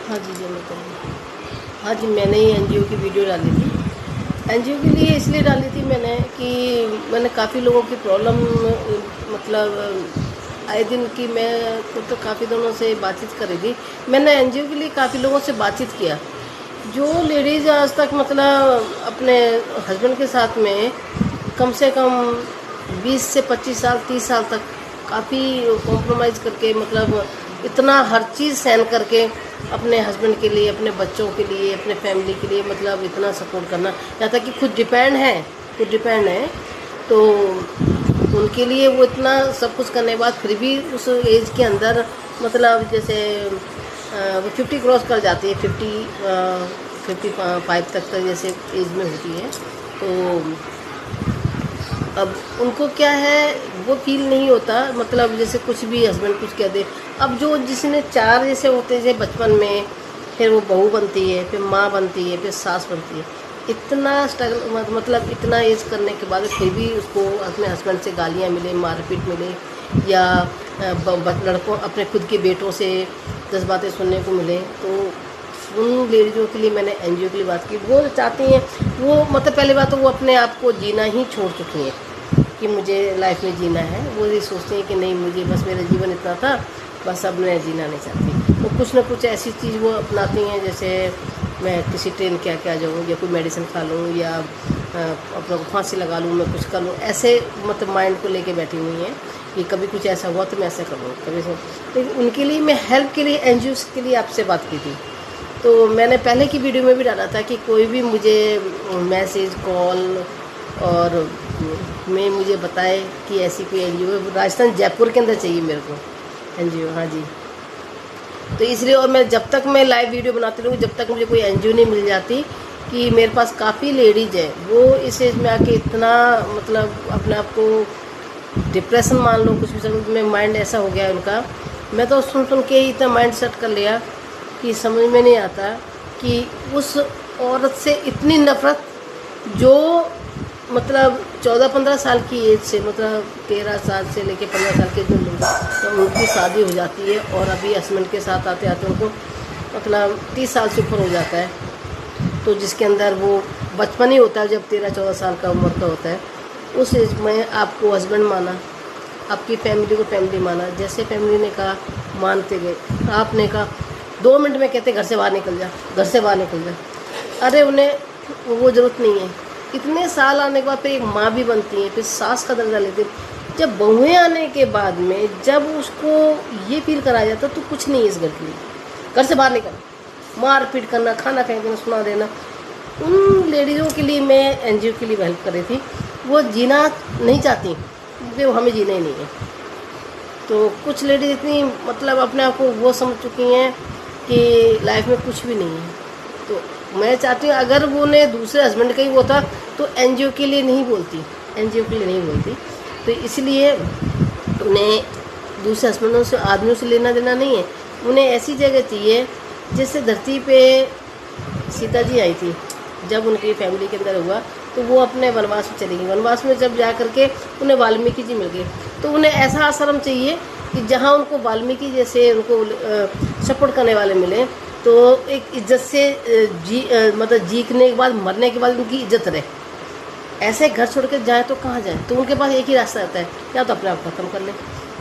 हाँ जी, जमा करूँगी। हाँ जी, मैंने ये एनजीओ की वीडियो डाली थी। एनजीओ के लिए इसलिए डाली थी मैंने कि मैंने काफ़ी लोगों की प्रॉब्लम मतलब आए दिन की मैं तो काफ़ी दिनों से बातचीत कर रही थी। मैंने एनजीओ के लिए काफ़ी लोगों से बातचीत किया। जो लेडीज़ आज तक मतलब अपने हस्बैंड के साथ में कम से कम 20 से 25 साल 30 साल तक काफ़ी कॉम्प्रोमाइज़ करके मतलब इतना हर चीज़ सहन करके अपने हस्बैंड के लिए, अपने बच्चों के लिए, अपने फैमिली के लिए मतलब इतना सपोर्ट करना, यहाँ तक कि खुद डिपेंड है। तो उनके लिए वो इतना सब कुछ करने के बाद फिर भी उस एज के अंदर मतलब जैसे वो 50 क्रॉस कर जाती है, 55 तक जैसे एज में होती है। तो अब उनको क्या है वो फील नहीं होता, मतलब जैसे कुछ भी हस्बैंड कुछ कह दे। अब जो जिसने 4 जैसे होते हैं बचपन में, फिर वो बहू बनती है, फिर माँ बनती है, फिर सास बनती है, इतना स्ट्रगल मतलब इतना एज करने के बाद फिर भी उसको अपने हस्बैंड से गालियाँ मिले, मारपीट मिले, या लड़कों अपने खुद के बेटों से 10 बातें सुनने को मिले। तो उन लेडीज़ों के लिए मैंने एनजीओ के लिए बात की। वो चाहती हैं, वो मतलब पहली बात तो वो अपने आप को जीना ही छोड़ चुकी हैं कि मुझे लाइफ में जीना है। वो ये सोचती हैं कि नहीं, मुझे बस मेरा जीवन इतना था, बस अब मैं जीना नहीं चाहती। तो कुछ ना कुछ ऐसी चीज़ वो अपनाती हैं, जैसे मैं किसी ट्रेन के आके आ जाऊँ, या कोई मेडिसिन खा लूँ, या अपना फांसी लगा लूँ, मैं कुछ कर लूँ, ऐसे मतलब माइंड को लेके बैठी हुई हैं कि कभी कुछ ऐसा हुआ तो मैं ऐसा करूँ, कभी ऐसा। लेकिन उनके लिए मैं हेल्प के लिए एनजीओ के लिए आपसे बात की थी। तो मैंने पहले की वीडियो में भी डाला था कि कोई भी मुझे मैसेज, कॉल और में मुझे बताए कि ऐसी कोई एनजीओ है। राजस्थान जयपुर के अंदर चाहिए मेरे को एनजीओ। हाँ जी, तो इसलिए और मैं जब तक मैं लाइव वीडियो बनाती रहूँगी, जब तक मुझे कोई एनजीओ नहीं मिल जाती कि मेरे पास काफ़ी लेडीज़ है वो इस एज में आके इतना मतलब अपने आप को डिप्रेशन मान लो, कुछ भी समझ में माइंड ऐसा हो गया है उनका। मैं तो सुन के ही इतना माइंड सेट कर लिया कि समझ में नहीं आता कि उस औरत से इतनी नफ़रत जो मतलब 14-15 साल की एज से, मतलब 13 साल से लेके 15 साल के जो लोग तो उनकी शादी हो जाती है और अभी हस्बैंड के साथ आते आते उनको मतलब 30 साल से ऊपर हो जाता है। तो जिसके अंदर वो बचपन ही होता है जब 13-14 साल का उम्र का होता है। उस एज में आपको हस्बैंड माना, आपकी फैमिली को फैमिली माना, जैसे फैमिली ने कहा मानते गए। आपने कहा 2 मिनट में कहते घर से बाहर निकल जा, घर से बाहर निकल जा। अरे उन्हें वो ज़रूरत नहीं है। इतने साल आने के बाद फिर एक माँ भी बनती है, फिर सास का दर्जा लेती है। जब बहुएँ आने के बाद में जब उसको ये फील कराया जाता तो कुछ नहीं है इस घर के लिए, घर से बाहर निकल, मार पीट करना, खाना फेंक देना, सुना देना। उन लेडीज़ों के लिए मैं एनजीओ के लिए हेल्प कर रही थी। वो जीना नहीं चाहती क्योंकि वो हमें जीना ही नहीं है। तो कुछ लेडीज इतनी मतलब अपने आप को वो समझ चुकी हैं कि लाइफ में कुछ भी नहीं है। तो मैं चाहती हूँ अगर वो ने दूसरे हस्बैंड का ही वो था तो एनजीओ के लिए नहीं बोलती, एनजीओ के लिए नहीं बोलती। तो इसलिए उन्हें दूसरे हस्बैंडों से, आदमियों से लेना देना नहीं है। उन्हें ऐसी जगह चाहिए जैसे धरती पे सीता जी आई थी, जब उनकी फैमिली के अंदर हुआ तो वो अपने वनवास में चली गई। वनवास में जब जा करके उन्हें वाल्मीकि जी मिल गए, तो उन्हें ऐसा आश्रम चाहिए कि जहाँ उनको वाल्मीकि जैसे उनको सपोर्ट करने वाले मिले, तो एक इज्जत से मतलब जीने के बाद, मरने के बाद उनकी इज्जत रहे। ऐसे घर छोड़ के जाए तो कहाँ जाए? तो उनके पास एक ही रास्ता रहता है, या तो अपने आप ख़त्म कर ले,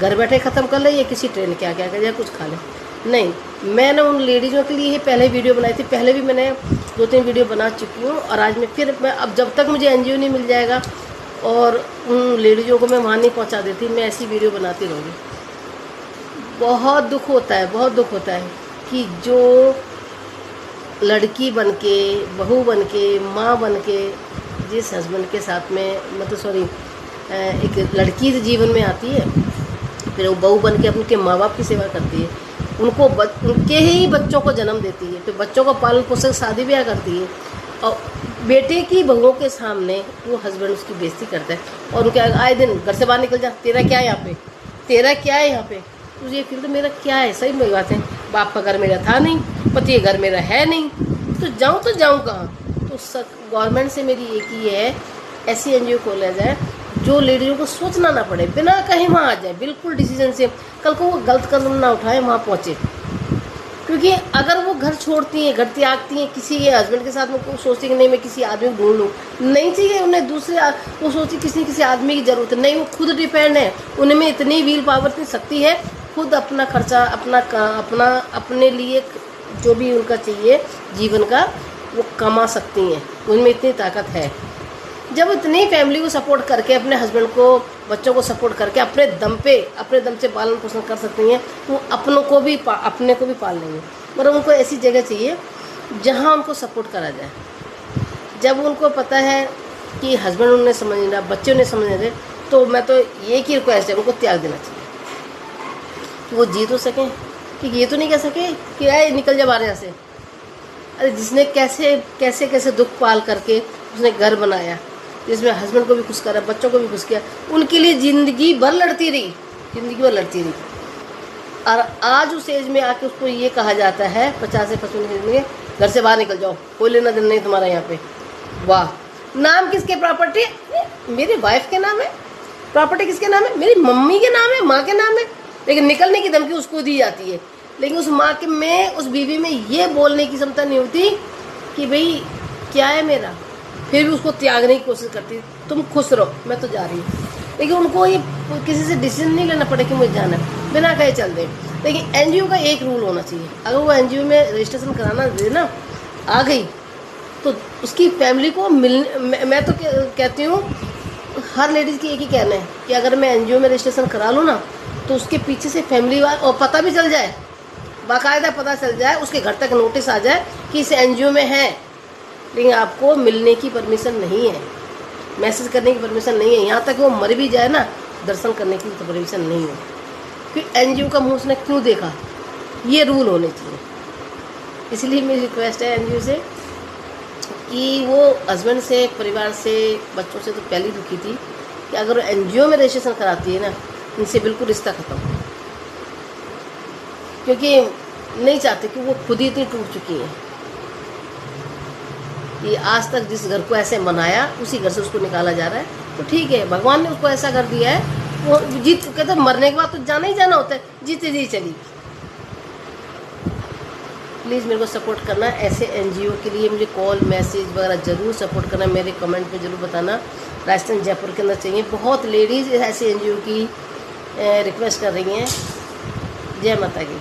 घर बैठे ख़त्म कर ले, या किसी ट्रेन के आगे या कुछ खा ले। नहीं, मैंने उन लेडीज़ों के लिए ही पहले वीडियो बनाई थी। पहले भी मैंने 2-3 वीडियो बना चुकी हूँ, और आज मैं अब जब तक मुझे एनजीओ नहीं मिल जाएगा और उन लेडीज़ों को मैं वहाँ नहीं पहुँचा देती, मैं ऐसी वीडियो बनाती रहूँगी। बहुत दुख होता है, बहुत दुख होता है कि जो लड़की बन के, बहू बन के, माँ बन के जिस हस्बैंड के साथ में मतलब एक लड़की जीवन में आती है, फिर वो बहू बन के उनके माँ बाप की सेवा करती है, उनको उनके ही बच्चों को जन्म देती है, फिर बच्चों का पालन पोषण, शादी ब्याह करती है, और बेटे की बहुओं के सामने वो हस्बैंड उसकी बेइज्जती करता है और उनके आए दिन घर से बाहर निकल जा, तेरा क्या है यहाँ पे, तेरा क्या है यहाँ पे, तुझे फील तो मेरा क्या है। सही में बात है, बाप का घर मेरा था नहीं, पति का घर मेरा है नहीं, तो जाऊँ कहाँ? तो गवर्नमेंट से मेरी एक ही है, ऐसी एनजीओ खोला जाए जो लेडीज़ों को सोचना ना पड़े, बिना कहीं वहाँ आ जाए, बिल्कुल डिसीजन से, कल को वो गलत कदम ना उठाए, वहाँ पहुँचे। क्योंकि अगर वो घर छोड़ती हैं, घर त्यागती हैं, किसी के हस्बैंड के साथ में सोचती कि नहीं मैं किसी आदमी को ढूंढ लूँ, नहीं चाहिए उन्हें दूसरे, वो सोचती किसी आदमी की ज़रूरत है, नहीं वो खुद डिपेंड है, उनमें इतनी व्हील पावर, इतनी शक्ति है, खुद अपना खर्चा, अपना अपने लिए जो भी उनका चाहिए जीवन का वो कमा सकती हैं, उनमें इतनी ताकत है। जब इतनी फैमिली को सपोर्ट करके, अपने हस्बैंड को, बच्चों को सपोर्ट करके अपने दम से पालन पोषण कर सकती हैं, वो अपने को भी पाल लेंगे। मगर उनको ऐसी जगह चाहिए जहाँ उनको सपोर्ट करा जाए। जब उनको पता है कि हस्बैंड उन्हें समझ नहीं रहा, बच्चे उन्हें समझ नहीं रहे, तो मैं तो एक ही रिक्वेस्ट है, उनको त्याग देना चाहिए कि वो जी तो सकें, कि ये तो नहीं कह सके कि आए निकल जा बाहर यहाँ से। अरे जिसने कैसे दुख पाल करके उसने घर बनाया, जिसमें हस्बैंड को भी खुश करा, बच्चों को भी खुश किया, उनके लिए ज़िंदगी भर लड़ती रही। और आज उस एज में आके उसको ये कहा जाता है 50 से 55 में, घर से बाहर निकल जाओ, कोई लेना देना नहीं तुम्हारा यहाँ पे। वाह, नाम किसके प्रॉपर्टी? मेरी वाइफ के नाम है। प्रॉपर्टी किसके नाम है? मेरी मम्मी के नाम है, माँ के नाम है। लेकिन निकलने की धमकी उसको दी जाती है। लेकिन उस माँ के में, उस बीवी में ये बोलने की क्षमता नहीं होती कि भाई क्या है मेरा, फिर भी उसको त्यागने की कोशिश करती, तुम खुश रहो, मैं तो जा रही हूँ। लेकिन उनको ये किसी से डिसीजन नहीं लेना पड़े कि मुझे जाना है, बिना कहे चल दे। लेकिन एनजीओ का एक रूल होना चाहिए, अगर वो एनजीओ में रजिस्ट्रेशन कराना देना आ गई तो उसकी फैमिली को मैं तो कहती हूँ, हर लेडीज़ की एक ही कहना है कि अगर मैं एनजीओ में रजिस्ट्रेशन करा लूँ ना, तो उसके पीछे से फैमिली वाले, और पता भी चल जाए, बाकायदा पता चल जाए, उसके घर तक नोटिस आ जाए कि इस एनजीओ में है, लेकिन आपको मिलने की परमिशन नहीं है, मैसेज करने की परमिशन नहीं है, यहाँ तक वो मर भी जाए ना, दर्शन करने की तो परमिशन नहीं हो। फिर एनजीओ का मुँह उसने क्यों देखा? ये रूल होने चाहिए। इसलिए मेरी रिक्वेस्ट है एनजीओ से कि वो हस्बैंड से, परिवार से, बच्चों से तो पहले दुखी थी कि अगर एनजीओ में रजिस्ट्रेशन कराती है ना, इनसे बिल्कुल रिश्ता खत्म, क्योंकि नहीं चाहते कि वो खुद ही इतनी टूट चुकी हैं कि आज तक जिस घर को ऐसे मनाया उसी घर से उसको निकाला जा रहा है। तो ठीक है, भगवान ने उसको ऐसा कर दिया है, वो जीत कहते मरने के बाद तो जाना ही जाना होता है, जीते जी चली। प्लीज़ मेरे को सपोर्ट करना, ऐसे एनजीओ के लिए मुझे कॉल मैसेज वगैरह ज़रूर सपोर्ट करना, मेरे कमेंट में ज़रूर बताना। राजस्थान जयपुर के अंदर चाहिए, बहुत लेडीज़ ऐसे एनजीओ की रिक्वेस्ट कर रही हैं। जय माता की।